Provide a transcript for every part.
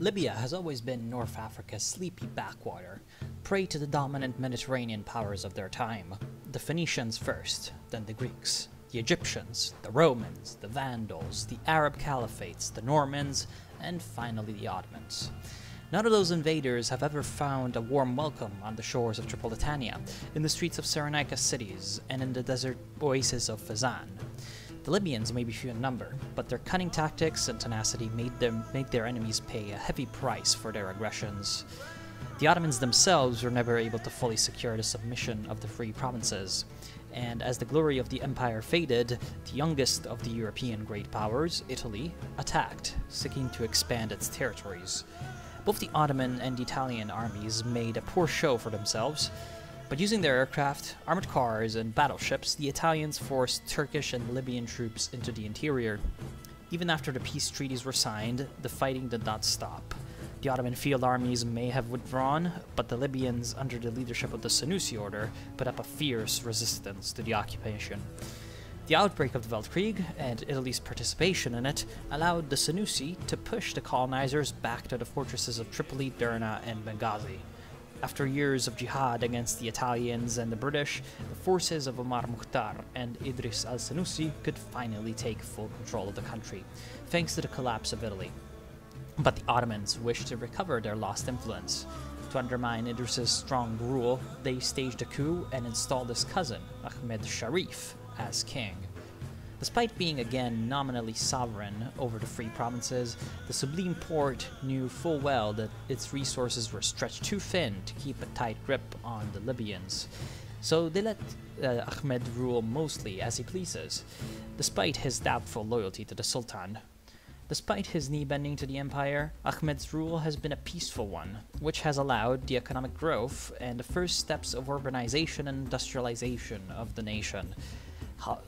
Libya has always been North Africa's sleepy backwater, prey to the dominant Mediterranean powers of their time. The Phoenicians first, then the Greeks, the Egyptians, the Romans, the Vandals, the Arab Caliphates, the Normans, and finally the Ottomans. None of those invaders have ever found a warm welcome on the shores of Tripolitania, in the streets of Cyrenaica cities, and in the desert oasis of Fezzan. The Libyans may be few in number, but their cunning tactics and tenacity made their enemies pay a heavy price for their aggressions. The Ottomans themselves were never able to fully secure the submission of the free provinces, and as the glory of the empire faded, the youngest of the European great powers, Italy, attacked, seeking to expand its territories. Both the Ottoman and the Italian armies made a poor show for themselves, but using their aircraft, armored cars, and battleships, the Italians forced Turkish and Libyan troops into the interior. Even after the peace treaties were signed, the fighting did not stop. The Ottoman field armies may have withdrawn, but the Libyans, under the leadership of the Senussi order, put up a fierce resistance to the occupation. The outbreak of the Weltkrieg, and Italy's participation in it, allowed the Senussi to push the colonizers back to the fortresses of Tripoli, Derna, and Benghazi. After years of jihad against the Italians and the British, the forces of Omar Mukhtar and Idris al-Senussi could finally take full control of the country, thanks to the collapse of Italy. But the Ottomans wished to recover their lost influence. To undermine Idris's strong rule, they staged a coup and installed his cousin, Ahmed Sharif, as king. Despite being again nominally sovereign over the free provinces, the Sublime Porte knew full well that its resources were stretched too thin to keep a tight grip on the Libyans. So they let Ahmed rule mostly as he pleases, despite his doubtful loyalty to the Sultan. Despite his knee-bending to the empire, Ahmed's rule has been a peaceful one, which has allowed the economic growth and the first steps of urbanization and industrialization of the nation.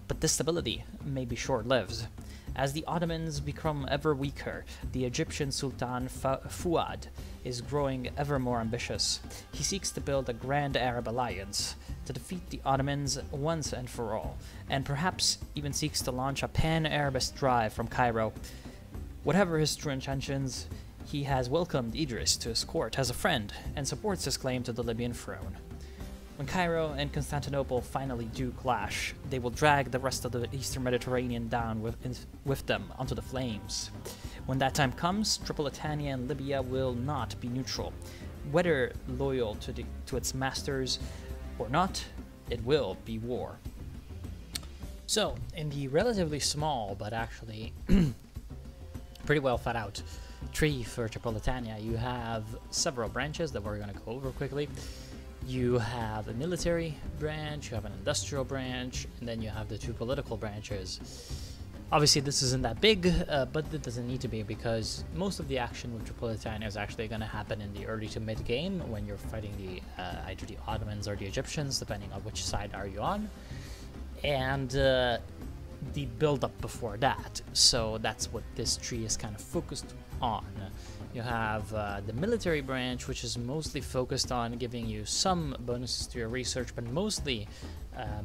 But this stability may be short-lived. As the Ottomans become ever weaker, the Egyptian Sultan Fuad is growing ever more ambitious. He seeks to build a grand Arab alliance to defeat the Ottomans once and for all, and perhaps even seeks to launch a pan-Arabist drive from Cairo. Whatever his true intentions, he has welcomed Idris to his court as a friend and supports his claim to the Libyan throne. When Cairo and Constantinople finally do clash, they will drag the rest of the Eastern Mediterranean down with them onto the flames. When that time comes, Tripolitania and Libya will not be neutral. Whether loyal to its masters or not, it will be war. So, in the relatively small but actually pretty well thought out tree for Tripolitania, you have several branches that we're going to go over quickly. You have a military branch, you have an industrial branch, and then you have the two political branches. Obviously this isn't that big, but it doesn't need to be, because most of the action with Tripolitania is actually going to happen in the early to mid game when you're fighting either the Ottomans or the Egyptians, depending on which side are you on, and the build-up before that. So that's what this tree is kind of focused on. You have the military branch, which is mostly focused on giving you some bonuses to your research, but mostly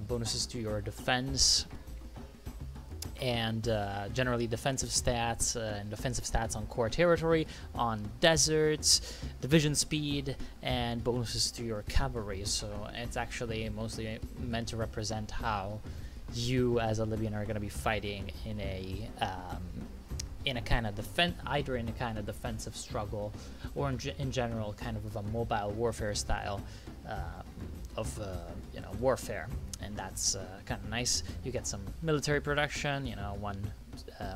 bonuses to your defense and generally defensive stats and defensive stats on core territory, on deserts, division speed, and bonuses to your cavalry. So it's actually mostly meant to represent how you as a Libyan are going to be fighting in a kind of either in a kind of defensive struggle, or in general kind of a mobile warfare style of warfare, and that's kind of nice. You get some military production,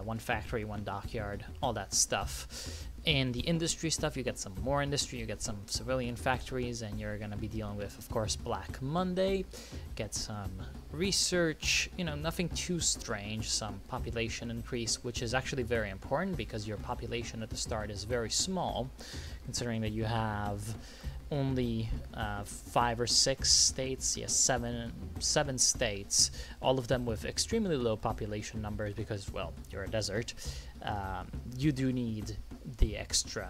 one factory, one dockyard, all that stuff. In the industry stuff, you get some more industry, you get some civilian factories, and you're going to be dealing with, of course, Black Monday. Get some research, nothing too strange, some population increase, which is actually very important because your population at the start is very small, considering that you have only 5 or 6 states, yes, seven states, all of them with extremely low population numbers because, well, you're a desert. You do need the extra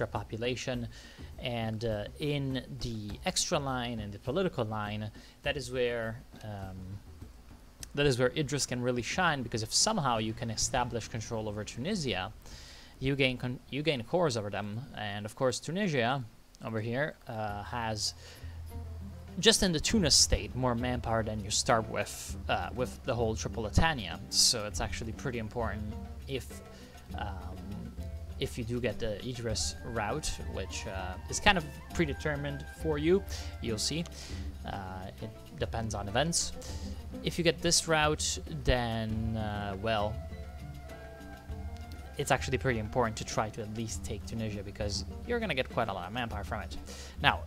population, and in the extra line and the political line, that is where that is where Idris can really shine, because if somehow you can establish control over Tunisia, you gain cores over them. And of course Tunisia over here has, just in the Tunis state, more manpower than you start with the whole Tripolitania. So it's actually pretty important if you do get the Idris route, which is kind of predetermined for you. You'll see. It depends on events. If you get this route, then, well, it's actually pretty important to try to at least take Tunisia, because you're going to get quite a lot of manpower from it. Now,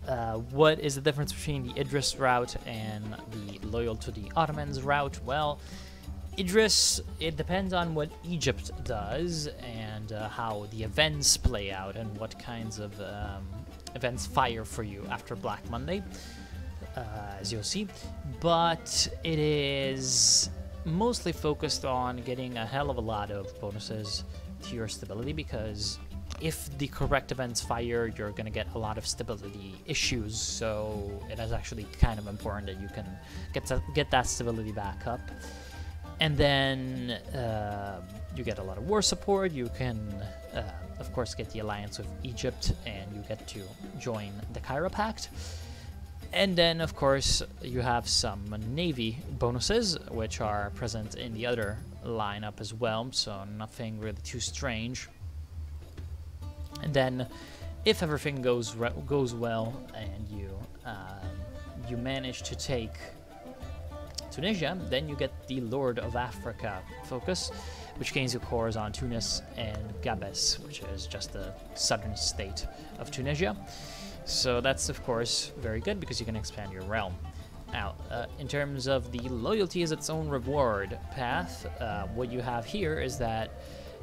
what is the difference between the Idris route and the loyal to the Ottomans route? Well, Idris, it depends on what Egypt does and how the events play out and what kinds of events fire for you after Black Monday, as you'll see. But it is mostly focused on getting a hell of a lot of bonuses to your stability, because if the correct events fire, you're going to get a lot of stability issues. So it is actually kind of important that you can get that stability back up. And then you get a lot of war support. You can, of course, get the alliance with Egypt, and you get to join the Cairo Pact. And then, of course, you have some navy bonuses, which are present in the other lineup as well, so nothing really too strange. And then, if everything goes well, and you manage to take Tunisia, then you get the Lord of Africa focus, which gains you cores on Tunis and Gabes, which is just the southern state of Tunisia. So that's, of course, very good, because you can expand your realm. Now, in terms of the loyalty as its own reward path, what you have here is that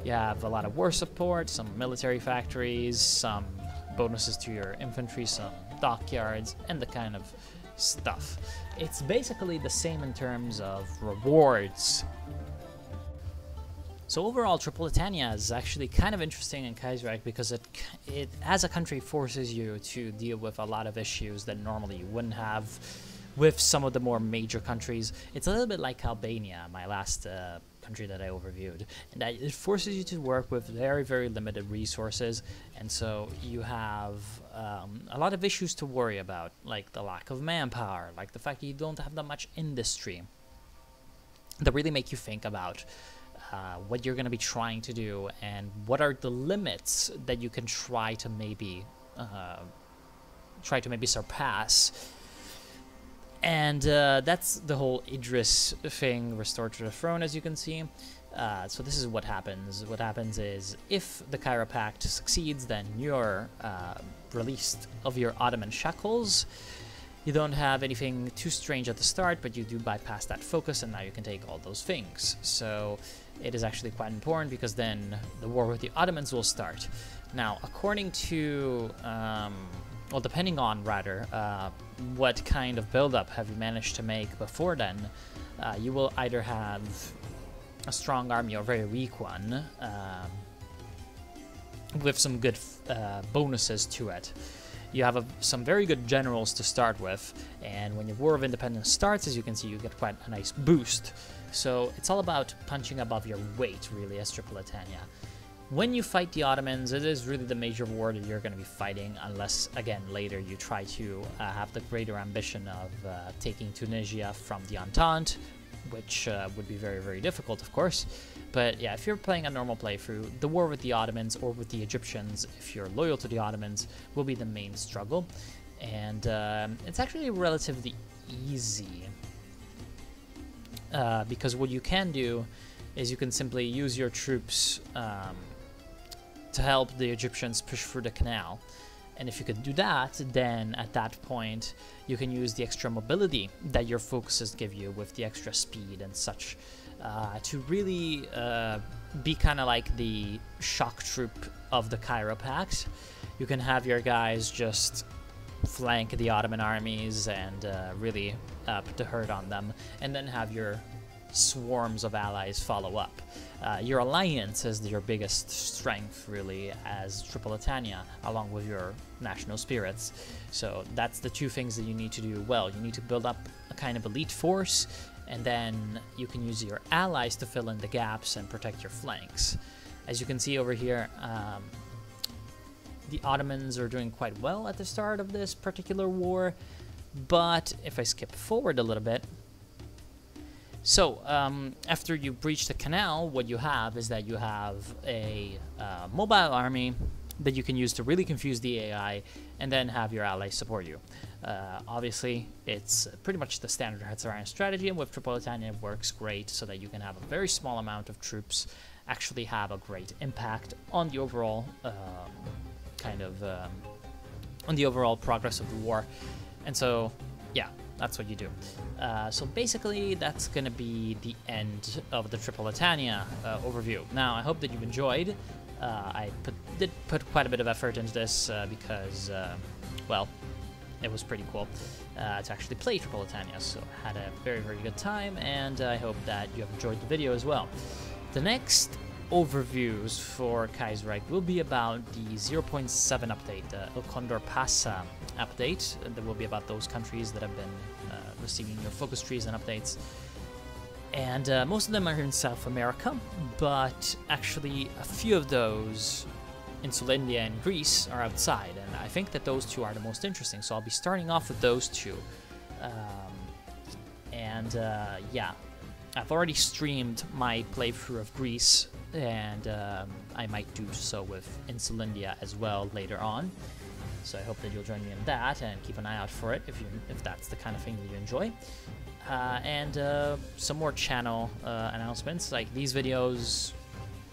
you have a lot of war support, some military factories, some bonuses to your infantry, some dockyards, and the kind of stuff. It's basically the same in terms of rewards. So overall, Tripolitania is actually kind of interesting in Kaiserreich, because it as a country forces you to deal with a lot of issues that normally you wouldn't have with some of the more major countries. It's a little bit like Albania, my last country that I overviewed, and that it forces you to work with very, very limited resources, and so you have a lot of issues to worry about, like the lack of manpower, like the fact that you don't have that much industry, that really make you think about what you're going to be trying to do and what are the limits that you can try to maybe surpass. And that's the whole Idris thing, restored to the throne, as you can see. So this is what happens. What happens is, if the Cairo Pact succeeds, then you're released of your Ottoman shackles. You don't have anything too strange at the start, but you do bypass that focus, and now you can take all those things. So it is actually quite important, because then the war with the Ottomans will start. Now, according to, well, depending on, rather, what kind of build-up have you managed to make before then, you will either have a strong army or a very weak one, with some good bonuses to it. You have some very good generals to start with, and when your War of Independence starts, as you can see, you get quite a nice boost. So it's all about punching above your weight, really, as Tripolitania. When you fight the Ottomans, it is really the major war that you're going to be fighting, unless, again, later you try to have the greater ambition of taking Tunisia from the Entente, which would be very, very difficult, of course. But yeah, if you're playing a normal playthrough, the war with the Ottomans or with the Egyptians, if you're loyal to the Ottomans, will be the main struggle. And it's actually relatively easy, because what you can do is you can simply use your troops to help the Egyptians push through the canal. And if you could do that, then at that point you can use the extra mobility that your focuses give you with the extra speed and such, to really be kind of like the shock troop of the Cairo Pact. You can have your guys just flank the Ottoman armies and really put the hurt on them, and then have your swarms of allies follow up. Your alliance is your biggest strength, really, as Tripolitania, along with your national spirits. So that's the two things that you need to do well. You need to build up a kind of elite force, and then you can use your allies to fill in the gaps and protect your flanks. As you can see over here, the Ottomans are doing quite well at the start of this particular war, but if I skip forward a little bit, so after you breach the canal, what you have is that you have a mobile army that you can use to really confuse the AI and then have your allies support you. Obviously, it's pretty much the standard Kaiserreich strategy, and with Tripolitania it works great so that you can have a very small amount of troops actually have a great impact on the overall on the overall progress of the war. And so, yeah, that's what you do. So basically, that's going to be the end of the Tripolitania overview. Now, I hope that you've enjoyed. I did put quite a bit of effort into this because, well, it was pretty cool to actually play Tripolitania. So I had a very, very good time, and I hope that you have enjoyed the video as well. The next overviews for Kaiserreich will be about the 0.7 update, the El Condor Pasa update. That will be about those countries that have been receiving your focus trees and updates. And most of them are in South America, but actually a few of those in India and Greece are outside, and I think that those two are the most interesting, so I'll be starting off with those two. Yeah, I've already streamed my playthrough of Greece, and I might do so with India as well later on. So I hope that you'll join me in that, and keep an eye out for it if that's the kind of thing that you enjoy. Some more channel announcements. Like, these videos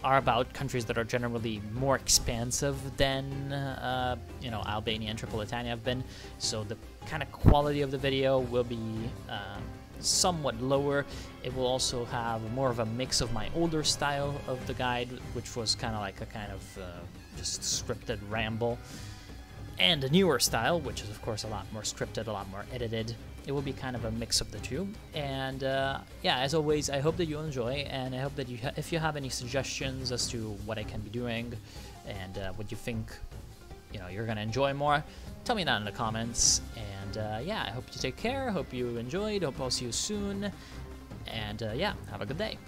are about countries that are generally more expansive than you know, Albania and Tripolitania have been. So the kind of quality of the video will be somewhat lower. It will also have more of a mix of my older style of the guide, which was kind of like a just scripted ramble, and a newer style, which is of course a lot more scripted, a lot more edited. It will be kind of a mix of the two. And yeah, as always, I hope that you enjoy, and I hope that if you have any suggestions as to what I can be doing and what you think, you know, you're gonna enjoy more, tell me that in the comments. And yeah, I hope you take care. I hope you enjoyed. Hope I'll see you soon. And yeah, have a good day.